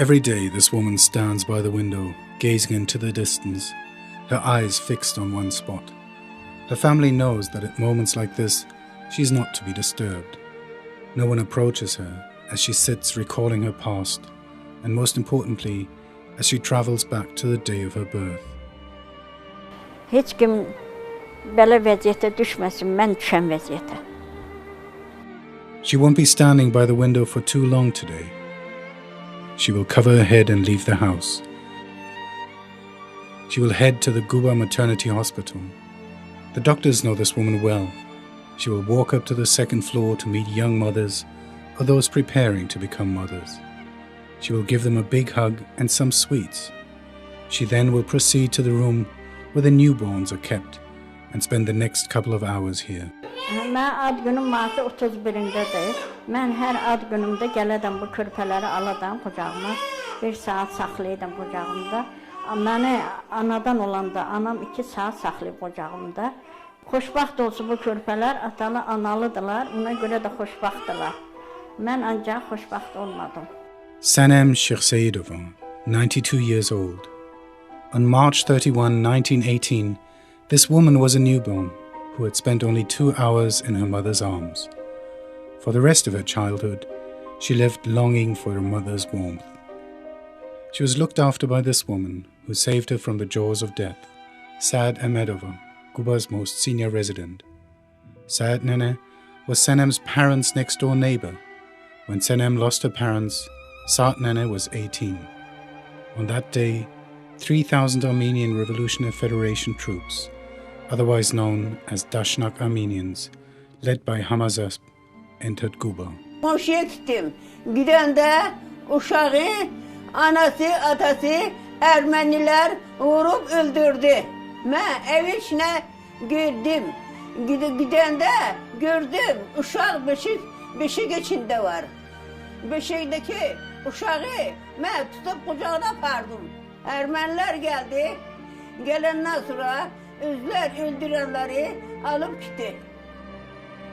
Every day this woman stands by the window, gazing into the distance, her eyes fixed on one spot. Her family knows that at moments like this, she is not to be disturbed. No one approaches her as she sits recalling her past, and most importantly, as she travels back to the day of her birth. Heç kim belə vəziyyətə düşməsin, mən düşən vəziyyətə. She won't be standing by the window for too long today. She will cover her head and leave the house. She will head to the Guba maternity hospital. The doctors know this woman well. She will walk up to the second floor to meet young mothers or those preparing to become mothers. She will give them a big hug and some sweets. She then will proceed to the room where the newborns are kept and spend the next couple of hours here. Mən ad günüm martı 31-dədir. Mən hər ad günümdə gələdəm bu körpələri aladam qucağıma. Bir saat saxlayıram qucağımda. Məni anadan olanda anam 2 saat saxlayıb qucağımda. Xoşbaxt olsun bu körpələr, atalı analıdılar. Ona görə də xoşbaxtdılar. Mən ancaq xoşbaxt olmadım. Sanem Shekhsayedova, 92 years old. On March 31, 1918, this woman was a newborn who had spent only 2 hours in her mother's arms. For the rest of her childhood, she lived longing for her mother's warmth. She was looked after by this woman who saved her from the jaws of death, Saad Ahmedova, Guba's most senior resident. Saad Nene was Sanem's parents' next-door neighbor. When Sanem lost her parents, Saad Nene was 18. On that day, 3,000 Armenian Revolutionary Federation troops, otherwise known as Dashnak Armenians, led by Hamazasp, entered Guba. Komşuya gittim. Gidəndə uşağı, anası, atası Ermeniler vurup öldürdü. Mən ev içine girdim. Gidəndə gördüm uşaq beşik içinde var. Beşikteki uşağı mən tutup kucağına apardım. Ermeniler geldi. Gelenden sonra özler öldürenleri alıp gitti.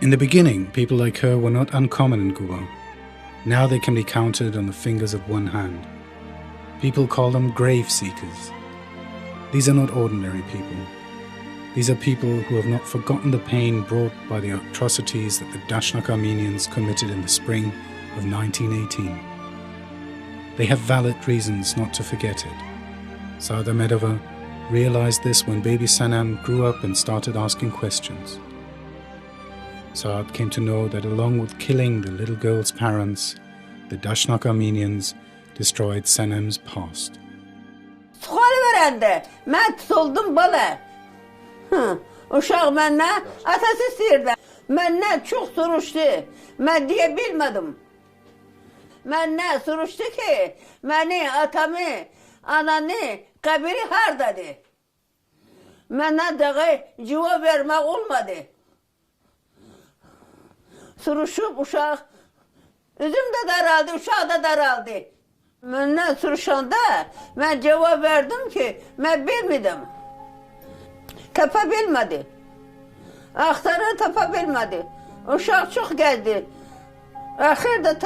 In the beginning, people like her were not uncommon in Guba. Now they can be counted on the fingers of one hand. People call them grave seekers. These are not ordinary people. These are people who have not forgotten the pain brought by the atrocities that the Dashnak Armenians committed in the spring of 1918. They have valid reasons not to forget it. Saad Ahmedova realized this when baby Sanem grew up and started asking questions. Saad came to know that along with killing the little girl's parents, the Dashnak Armenians destroyed Sanem's past. Sual verende, mən tutuldum bala. Uşaq məndən atası istəyirdi. Məndən çox soruşdu. Mən deyə bilmədim. Məndən soruşdu ki, məni, atamı, ananı, qəbiri hardadır? Məndən dağı cavab vermək olmadı. Soruşub uşaq, üzüm də daraldı, uşaq da daraldı. Məndən soruşanda mən cavab verdim ki, mən bilmədim. Tapa bilmədi. Axtarı tapa bilmədi. Uşaq çox gəzdi. Axırda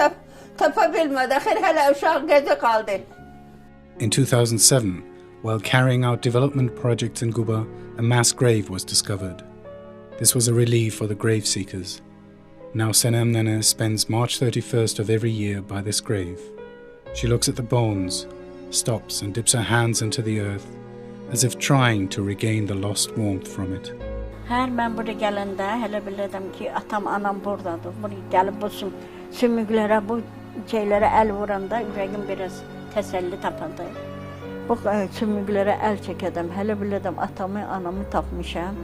tapa bilmədi. Axır hələ uşaq gəzə qaldı. In 2007, while carrying out development projects in Guba, a mass grave was discovered. This was a relief for the grave seekers. Now Sanem Nene spends March 31st of every year by this grave. She looks at the bones, stops and dips her hands into the earth, as if trying to regain the lost warmth from it. Hər mən buraya gələndə hələ bilirdim ki, atam, anam buradadır. Buraya gəlib bu sümüklərə, bu şeylərə əl vuranda ürəyim biraz təsəlli tapadı. Bu sümüklərə əl çəkədim. Hələ bilirdim atamı, anamı tapmışam.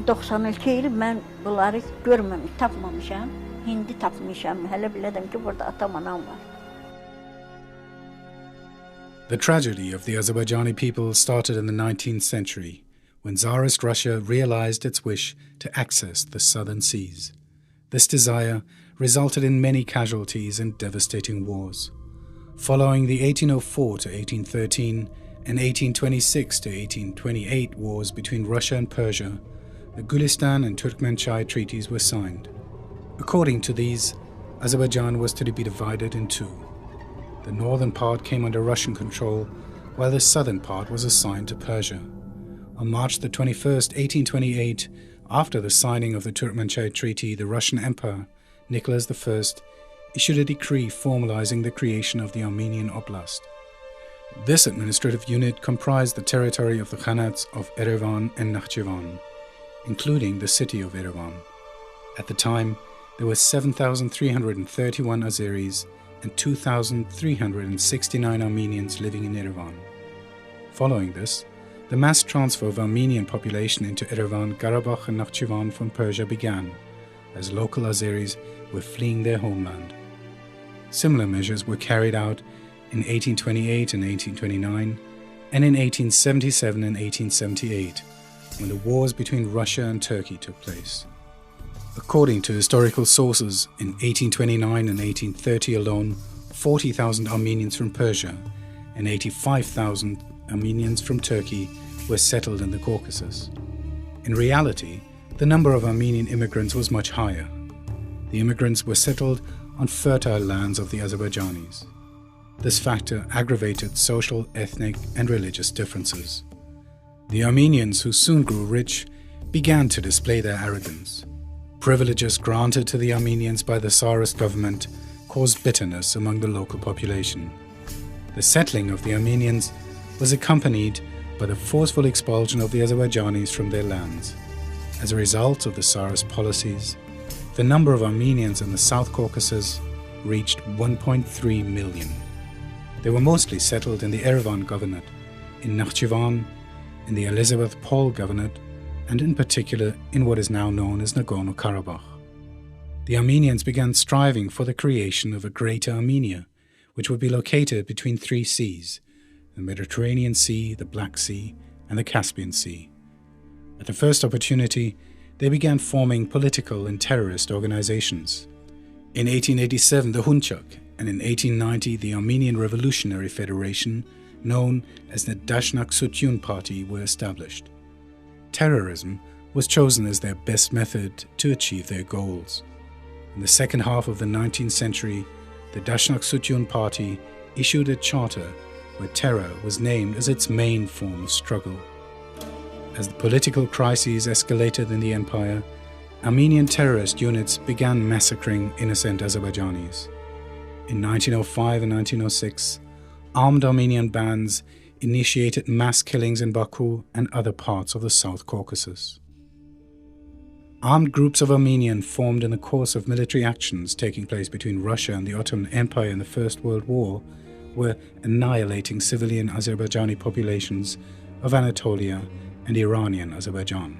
92 il mən bunları tapmamışam. Hindi tapmışam. Hələ bilirdim ki, burada atam, anam var. The tragedy of the Azerbaijani people started in the 19th century, when Tsarist Russia realized its wish to access the southern seas. This desire resulted in many casualties and devastating wars. Following the 1804 to 1813 and 1826 to 1828 wars between Russia and Persia, the Gulistan and Turkmenchai treaties were signed. According to these, Azerbaijan was to be divided in two. The northern part came under Russian control, while the southern part was assigned to Persia. On March the 21st, 1828, after the signing of the Turkmenchay Treaty, the Russian Emperor, Nicholas I, issued a decree formalizing the creation of the Armenian Oblast. This administrative unit comprised the territory of the Khanats of Erevan and Nakhchivan, including the city of Erevan. At the time, there were 7,331 Azeris and 2,369 Armenians living in Erevan. Following this, the mass transfer of Armenian population into Erevan, Karabakh and Nakhchivan from Persia began, as local Azeris were fleeing their homeland. Similar measures were carried out in 1828 and 1829, and in 1877 and 1878, when the wars between Russia and Turkey took place. According to historical sources, in 1829 and 1830 alone, 40,000 Armenians from Persia and 85,000 Armenians from Turkey were settled in the Caucasus. In reality, the number of Armenian immigrants was much higher. The immigrants were settled on fertile lands of the Azerbaijanis. This factor aggravated social, ethnic, and religious differences. The Armenians, who soon grew rich, began to display their arrogance. Privileges granted to the Armenians by the Tsarist government caused bitterness among the local population. The settling of the Armenians was accompanied by the forceful expulsion of the Azerbaijanis from their lands. As a result of the Tsarist policies, the number of Armenians in the South Caucasus reached 1.3 million. They were mostly settled in the Erevan Governorate, in Nakhchivan, in the Elizabeth Paul Governorate, and in particular in what is now known as Nagorno-Karabakh. The Armenians began striving for the creation of a Greater Armenia, which would be located between three seas: the Mediterranean Sea, the Black Sea, and the Caspian Sea. At the first opportunity, they began forming political and terrorist organizations. In 1887, the Hunchak, and in 1890, the Armenian Revolutionary Federation, known as the Dashnak Sutyun Party, were established. Terrorism was chosen as their best method to achieve their goals. In the second half of the 19th century, the Dashnak Sutyun Party issued a charter where terror was named as its main form of struggle. As the political crises escalated in the empire, Armenian terrorist units began massacring innocent Azerbaijanis. In 1905 and 1906, armed Armenian bands initiated mass killings in Baku and other parts of the South Caucasus. Armed groups of Armenians formed in the course of military actions taking place between Russia and the Ottoman Empire in the First World War were annihilating civilian Azerbaijani populations of Anatolia and Iranian Azerbaijan.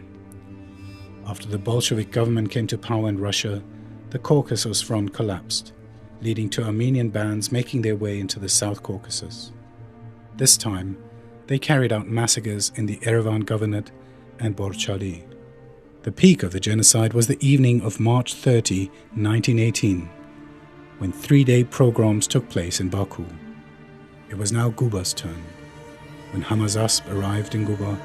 After the Bolshevik government came to power in Russia, the Caucasus Front collapsed, leading to Armenian bands making their way into the South Caucasus. This time, they carried out massacres in the Erevan Governorate and Borchali. The peak of the genocide was the evening of March 30, 1918, when three-day pogroms took place in Baku. It was now Guba's turn. When Hamazasp arrived in Guba,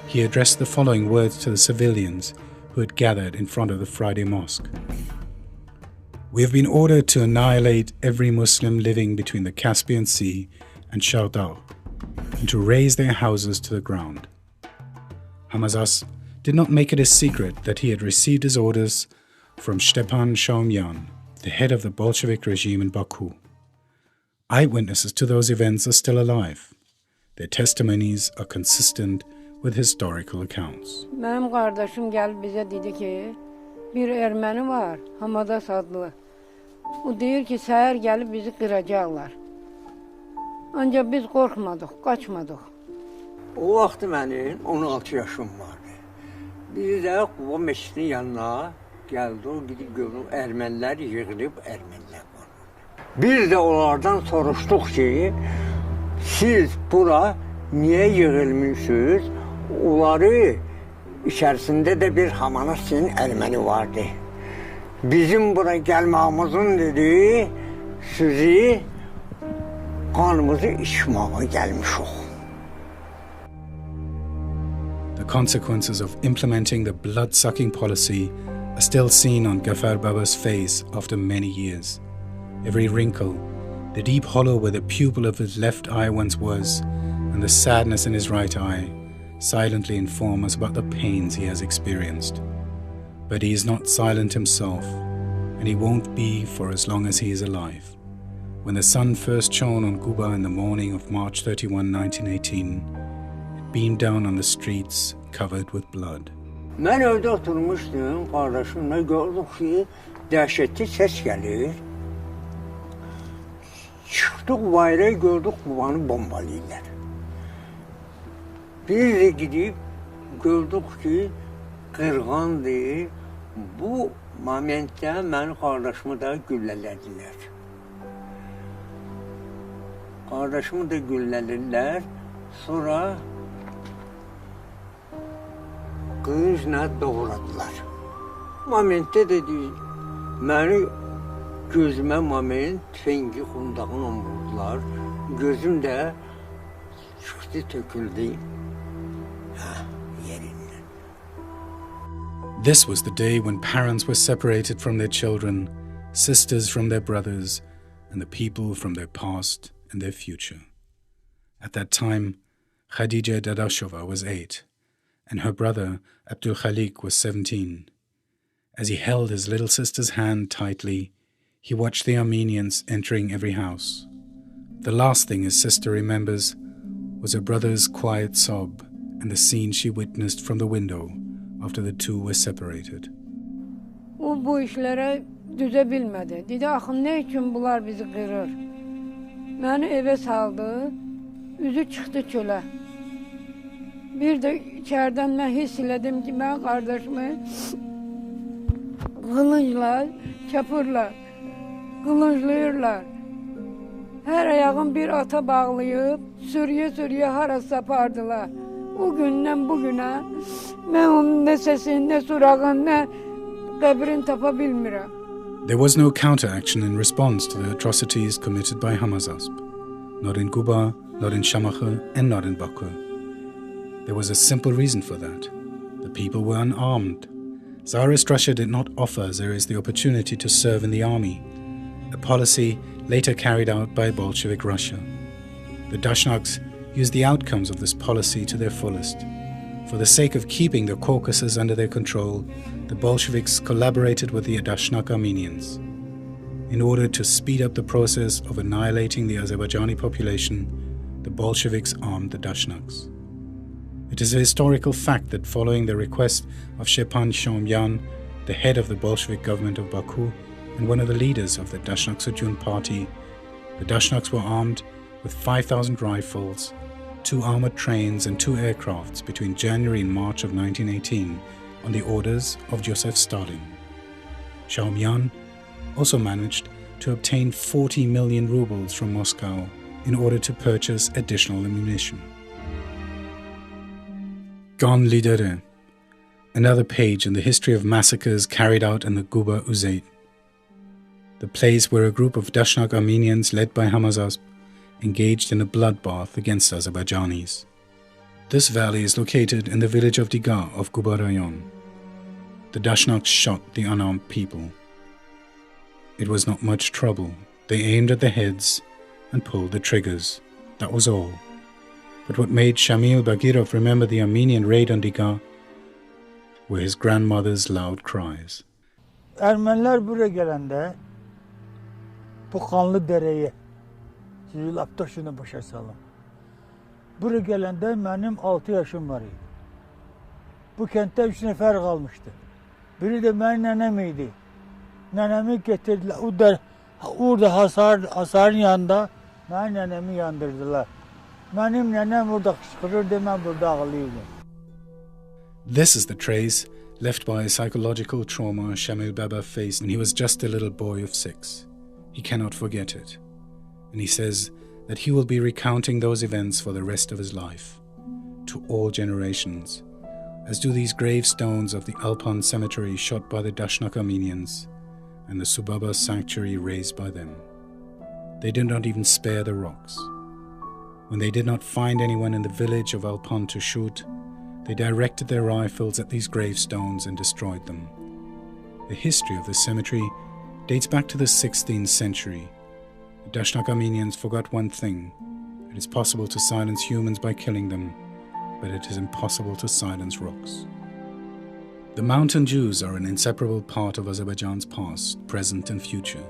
he addressed the following words to the civilians who had gathered in front of the Friday mosque. "We have been ordered to annihilate every Muslim living between the Caspian Sea and Shardau, and to raze their houses to the ground." Hamazasp did not make it a secret that he had received his orders from Stepan Shaumyan, the head of the Bolshevik regime in Baku. Eyewitnesses to those events are still alive. Their testimonies are consistent with historical accounts. Benim kardeşim geldi bize dedi ki bir Ermeni var, Hamadas adlı. O diyor ki seher gelip bizi kıracaklar. Ancak biz korkmadık, kaçmadık. O vaxt mənim 16 yaşım vardı. Biz də Quba meşidinin yanına gəldi, o gidib görüb ermənilər yığılıb, ermənilər var. Biz də onlardan soruşduq ki, siz bura niyə yığılmışsınız? Onları içərisində də bir Hamanasın erməni vardı. Bizim bura gəlməyimizin dedi, sizi qanımızı içməyə gəlmişik. The consequences of implementing the blood-sucking policy are still seen on Gafar Baba's face after many years. Every wrinkle, The deep hollow where the pupil of his left eye once was, and the sadness in his right eye, silently inform us about the pains he has experienced. But he is not silent himself, and he won't be for as long as he is alive. When the sun first shone on Guba in the morning of March 31, 1918, it beamed down on the streets covered with blood. Ben evde oturmuştum, kardeşimle gördük ki dehşetli ses gelir. Çıktık bayrağı gördük, Gubanı bombalıyorlar. Biz de gidip gördük ki kırğandı. Bu momentdə mənim kardeşimi de güllələdilər. Kardeşimi de güllələdilər. Sonra kızla doğradılar. Momentdə dedi, məni gözümə moment tüfengi kundağına vurdular. Gözüm de çıktı, töküldü. Yerinden. This was the day when parents were separated from their children, sisters from their brothers, and the people from their past and their future. At that time, Khadija Dadashova was 8, and her brother Abdul Khalik was 17. As he held his little sister's hand tightly, he watched the Armenians entering every house. The last thing his sister remembers was her brother's quiet sob and the scene she witnessed from the window after the two were separated. O bu işlere düze bilmedi. Dedi, axı ne için bunlar bizi kırır? Beni eve saldı, üzü çıktı çöle. Bir de içeriden ben hisseledim ki ben kardeşimi kılıçla, çapırla, kılıçlıyorlar. Her ayağın bir ata bağlayıp sürüye hara sapardılar. O günden bugüne ben onun ne sesini, ne surağını, ne kabrini tapabilmirəm. There was no counteraction in response to the atrocities committed by Hamazasp. Not in Guba, not in Shamakh, and not in Baku. There was a simple reason for that. The people were unarmed. Tsarist Russia did not offer Azeris the opportunity to serve in the army, a policy later carried out by Bolshevik Russia. The Dashnaks used the outcomes of this policy to their fullest. For the sake of keeping the Caucasus under their control, the Bolsheviks collaborated with the Dashnak Armenians. In order to speed up the process of annihilating the Azerbaijani population, the Bolsheviks armed the Dashnaks. It is a historical fact that following the request of Stepan Shahumyan, the head of the Bolshevik government of Baku and one of the leaders of the Dashnak Sochun party, the Dashnaks were armed with 5,000 rifles, 2 armored trains and 2 aircrafts between January and March of 1918 on the orders of Joseph Stalin. Shahumyan also managed to obtain 40 million rubles from Moscow in order to purchase additional ammunition. Gan Lidere, another page in the history of massacres carried out in the Guba Uzeit, the place where a group of Dashnak Armenians led by Hamazasp engaged in a bloodbath against Azerbaijanis. This valley is located in the village of Diga of Guba Rayon. The Dashnaks shot the unarmed people. It was not much trouble. They aimed at the heads and pulled the triggers. That was all. But what made Shamil Bagirov remember the Armenian raid on Diga were his grandmother's loud cries. Ermeniler buraya gelende bu kanlı dereye sizi lapta şunu başa salın. Buraya gelende benim 6 yaşım var idi. Bu kentte 3 nefer kalmıştı. Biri de benim nenemiydi. Nenemi getirdiler. Orada hasarın yanında benim nenemi yandırdılar. Benim nenem orada kışkırırdı, ben burada ağlıyordum. This is the trace left by a psychological trauma Shamil Baba faced when he was just a little boy of 6. He cannot forget it. And he says that he will be recounting those events for the rest of his life, to all generations, as do these gravestones of the Alpan cemetery shot by the Dashnak Armenians and the Subaba sanctuary raised by them. They did not even spare the rocks. When they did not find anyone in the village of Alpan to shoot, they directed their rifles at these gravestones and destroyed them. The history of the cemetery dates back to the 16th century. The Dashnak Armenians forgot one thing. It is possible to silence humans by killing them, but it is impossible to silence rocks. The mountain Jews are an inseparable part of Azerbaijan's past, present and future.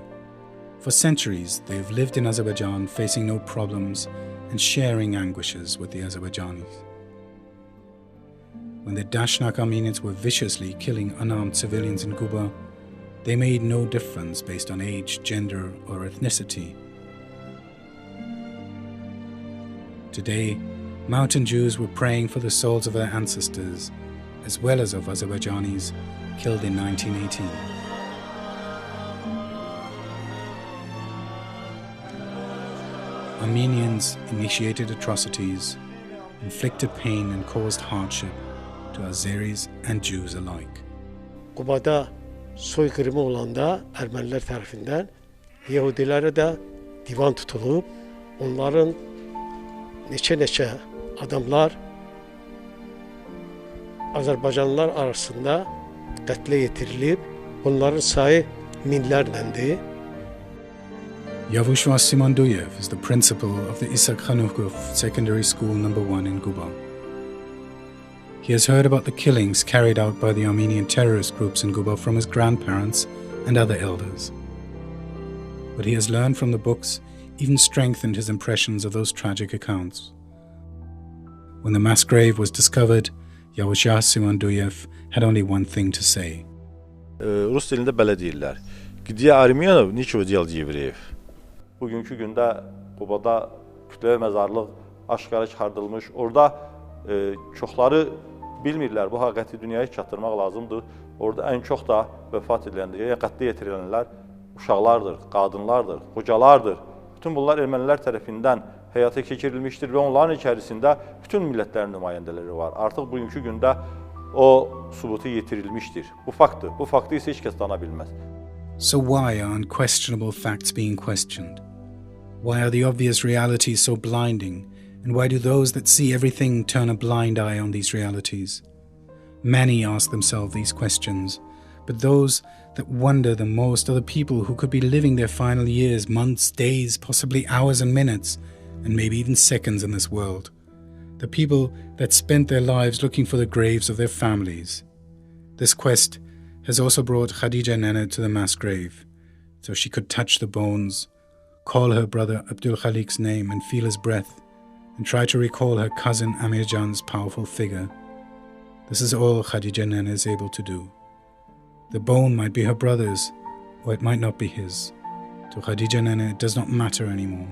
For centuries, they have lived in Azerbaijan facing no problems and sharing anguishes with the Azerbaijanis. When the Dashnak Armenians were viciously killing unarmed civilians in Guba, they made no difference based on age, gender, or ethnicity. Today, mountain Jews were praying for the souls of their ancestors, as well as of Azerbaijanis killed in 1918. Armenians initiated atrocities, inflicted pain and caused hardship to Azeris and Jews alike. Guba'da soykırımı olanda Ermeniler tarafından Yahudilere de divan tutulup onların neçe adamlar Azerbaycanlılar arasında katle getirilip onların sayı minlerlendi. Yavushua Simonduyev is the principal of the Isak Khanukov Secondary School No. 1 in Guba. He has heard about the killings carried out by the Armenian terrorist groups in Guba from his grandparents and other elders. What he has learned from the books even strengthened his impressions of those tragic accounts. When the mass grave was discovered, Yavushua Simonduyev had only one thing to say. Rus dilində belə deyirlər. Где Armenov, ничего делать евреев. Bugünkü gündə Qubada kütləvi məzarlıq aşkara çıxardılmış. Orada çoxları bilmirlər, bu həqiqəti dünyaya çatdırmaq lazımdır. Orada ən çox da vəfat edilənlər, ya qətlə yetirilənlər uşaqlardır, qadınlardır, qocalardır. Bütün bunlar ermənilər tərəfindən həyata keçirilmişdir və onların içərisində bütün millətlərin nümayəndələri var. Artıq bugünkü gündə o sübutu yetirilmişdir. Bu faktdır. Bu faktı isə heç kəs dana bilməz. So why are unquestionable facts being questioned? Why are the obvious realities so blinding? And why do those that see everything turn a blind eye on these realities? Many ask themselves these questions, but those that wonder the most are the people who could be living their final years, months, days, possibly hours and minutes, and maybe even seconds in this world. The people that spent their lives looking for the graves of their families. This quest has also brought Khadija Nene to the mass grave, so she could touch the bones, call her brother Abdul Khalik's name and feel his breath, and try to recall her cousin Amirjan's powerful figure. This is all Khadija Nene is able to do. The bone might be her brother's, or it might not be his. To Khadija Nene, it does not matter anymore.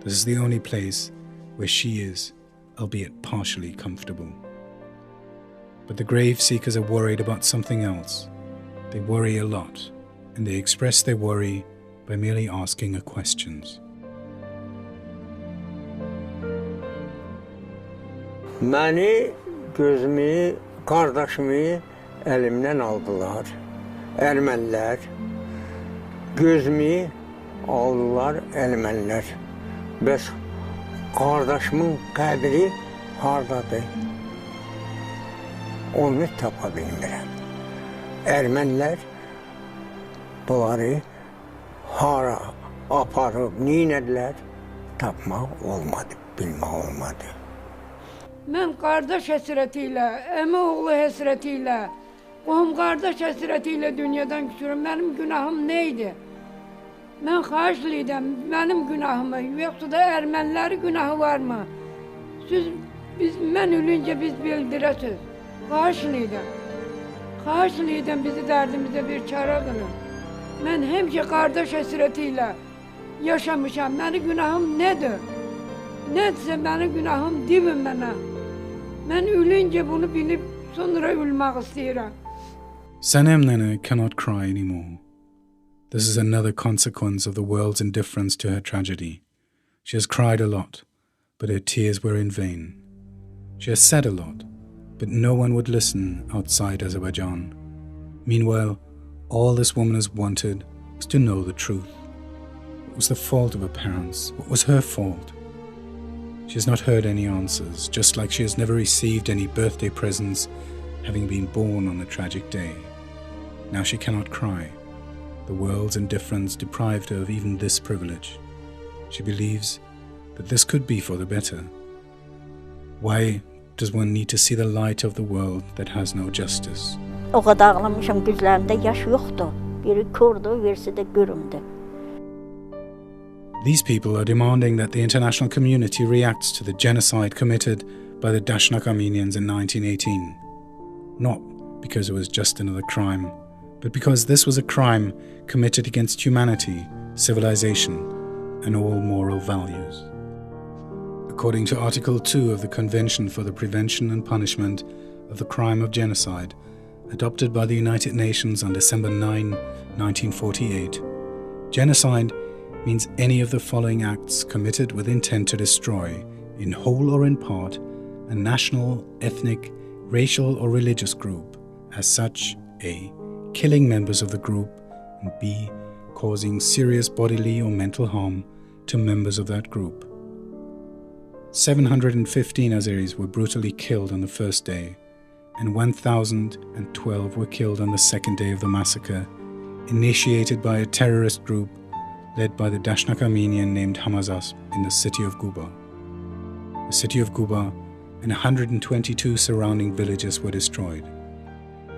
This is the only place where she is, albeit partially comfortable. But the grave seekers are worried about something else. They worry a lot, and they express their worry by merely asking her questions. Məni, gözümü, qardaşımı əlimdən aldılar. Ermənilər. Gözümü aldılar ermənilər. Bəs qardaşımın qəbri hardadır? Onu tapa bilmirəm. Ermənilər bunları hara aparıb, neynədilər? Tapmaq olmadı, bilmək olmadı. Mən qardaş həsrəti ilə, əmi oğlu həsrəti ilə, qohum qardaş həsrəti ilə dünyadan küsürüm. Mənim günahım nə idi? Mən xahişliydim, mənim günahımı, yoxsa da erməniləri günahı varmı? Mən ölüncə biz bildirəsiz. Xahişliydim. Xahişliydim bizi dərdimizə bir çara qılın. Mən həmişə qardaş həsrəti ilə yaşamışam. Mənim günahım nədir? Nədirsə mənim günahım divin mənə. Mən ölüncə bunu bilib sonra ölmək istəyirəm. Sanem Nene cannot cry anymore. This is another consequence of the world's indifference to her tragedy. She has cried a lot, but her tears were in vain. She has said a lot, but no one would listen outside Azerbaijan. Meanwhile, all this woman has wanted was to know the truth. What was the fault of her parents? What was her fault? She has not heard any answers, just like she has never received any birthday presents, having been born on a tragic day. Now she cannot cry. The world's indifference deprived her of even this privilege. She believes that this could be for the better. Why does one need to see the light of the world that has no justice? O kadar ağlamışam, gözlərimdə yaş yoxdur. Biri kördü, birisi de görümdü. These people are demanding that the international community reacts to the genocide committed by the Dashnak Armenians in 1918. Not because it was just another crime, but because this was a crime committed against humanity, civilization, and all moral values. According to Article 2 of the Convention for the Prevention and Punishment of the Crime of Genocide, adopted by the United Nations on December 9, 1948, genocide means any of the following acts committed with intent to destroy, in whole or in part, a national, ethnic, racial or religious group, as such, A. Killing members of the group, and B. Causing serious bodily or mental harm to members of that group. 715 Azeris were brutally killed on the first day, and 1,012 were killed on the second day of the massacre, initiated by a terrorist group led by the Dashnak Armenian named Hamazas in the city of Guba. The city of Guba and 122 surrounding villages were destroyed.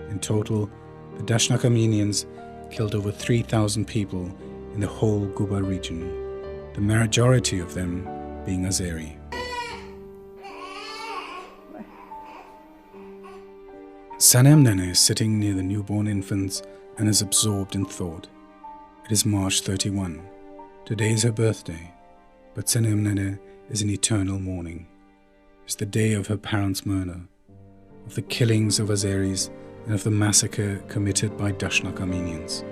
In total, the Dashnak Armenians killed over 3,000 people in the whole Guba region, the majority of them being Azeri. Sanem Nene is sitting near the newborn infants and is absorbed in thought. It is March 31. Today is her birthday, but Sanem Nene is in eternal mourning. It's the day of her parents' murder, of the killings of Azeris, and of the massacre committed by Dashnak Armenians.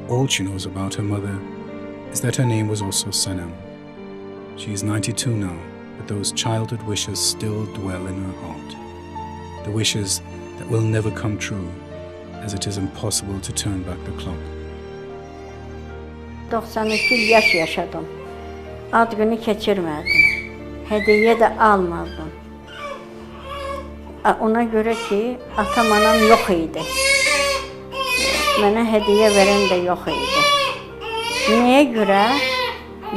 All she knows about her mother is that her name was also Sanem. She is 92 now, but those childhood wishes still dwell in her heart. The wishes that will never come true, as it is impossible to turn back the clock. 92 yaş yaşadım. Ad günü keçirmədim. Hediye de almadım. Ona göre ki atam anam yok idi. Bana hediye veren de yok idi. Neye göre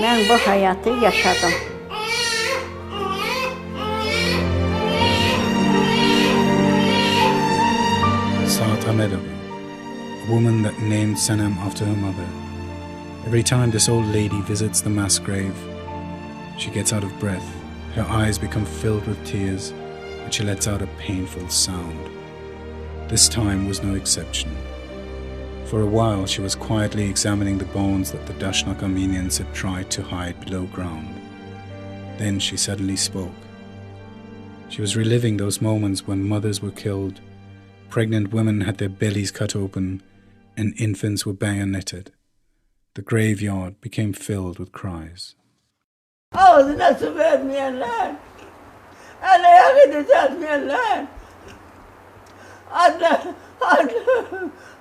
ben bu hayatı yaşadım. Saat Ahmedova, a woman that named Sanem after her mother. Every time this old lady visits the mass grave, she gets out of breath, her eyes become filled with tears, and she lets out a painful sound. This time was no exception. For a while she was quietly examining the bones that the Dashnak Armenians had tried to hide below ground. Then she suddenly spoke. She was reliving those moments when mothers were killed, pregnant women had their bellies cut open, and infants were bayoneted. The graveyard became filled with cries. Ağzına su vermeyenler, ayağı düzeltmeyenler,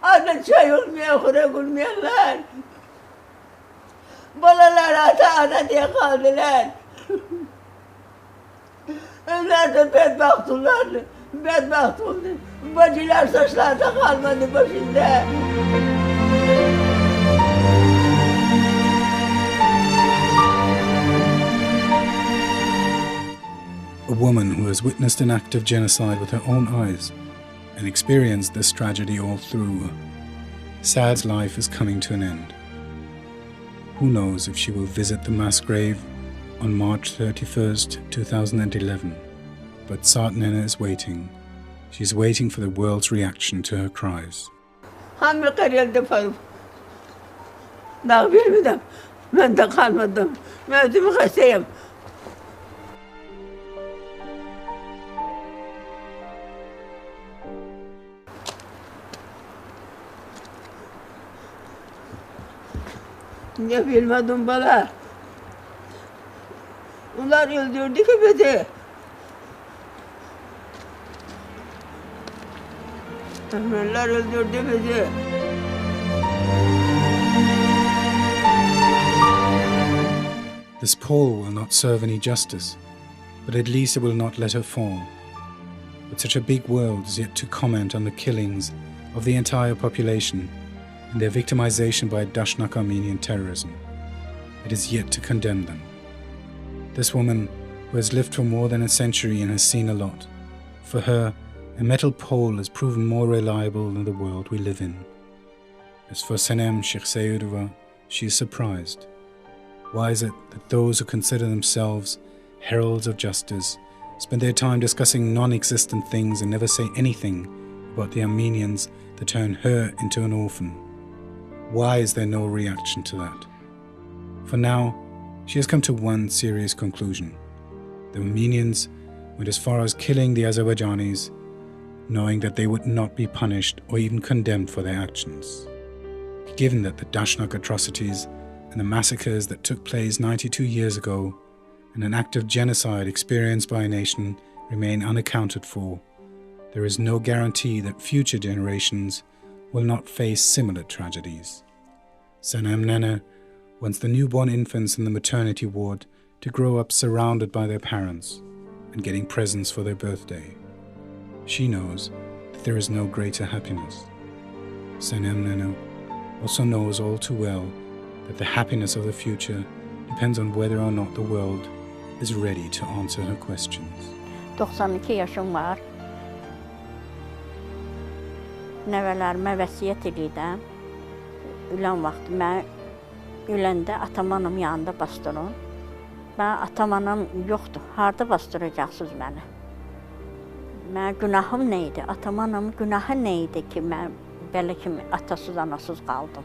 adlı çay olmayan, kuru gülmeyenler, balalar ata diye kaldılar. Onlar da bedbaht oldu. Bacılar saçlarda kalmadı başında. A woman who has witnessed an act of genocide with her own eyes and experienced this tragedy all through. Saad's life is coming to an end. Who knows if she will visit the mass grave on March 31st, 2011. But Saad Nene is waiting. She's waiting for the world's reaction to her cries. Hamle kariyelde faru. Daha bilmedim. Ben de kalmadım. Ben de hastayım. Ne bilmedim bala. Onlar öldürdü ki bizi. Onlar öldürdü bizi. This pole will not serve any justice, but at least it will not let her fall. But such a big world is yet to comment on the killings of the entire population and their victimization by Dashnak Armenian terrorism. it is yet to condemn them. This woman, who has lived for more than a century and has seen a lot, for her, a metal pole has proven more reliable than the world we live in. As for Sanem Shirseydova, she is surprised. Why is it that those who consider themselves heralds of justice spend their time discussing non-existent things and never say anything about the Armenians that turned her into an orphan? Why is there no reaction to that? For now, she has come to one serious conclusion. The Armenians went as far as killing the Azerbaijanis, knowing that they would not be punished or even condemned for their actions. Given that the Dashnak atrocities and the massacres that took place 92 years ago and an act of genocide experienced by a nation remain unaccounted for, there is no guarantee that future generations will not face similar tragedies. Sanem Nene wants the newborn infants in the maternity ward to grow up surrounded by their parents and getting presents for their birthday. She knows that there is no greater happiness. Sanem Nene also knows all too well that the happiness of the future depends on whether or not the world is ready to answer her questions. 92 yaşım var. Nəvələrimə vəsiyyət edirəm. Ölən vaxt mən öləndə atam-anam yanında bastırın. Mən atam-anam yoxdur. Harda bastıracaqsınız məni? Mən günahım nə idi? Atam-anamın günahı nə idi ki, mən belə kimi atasız, anasız qaldım?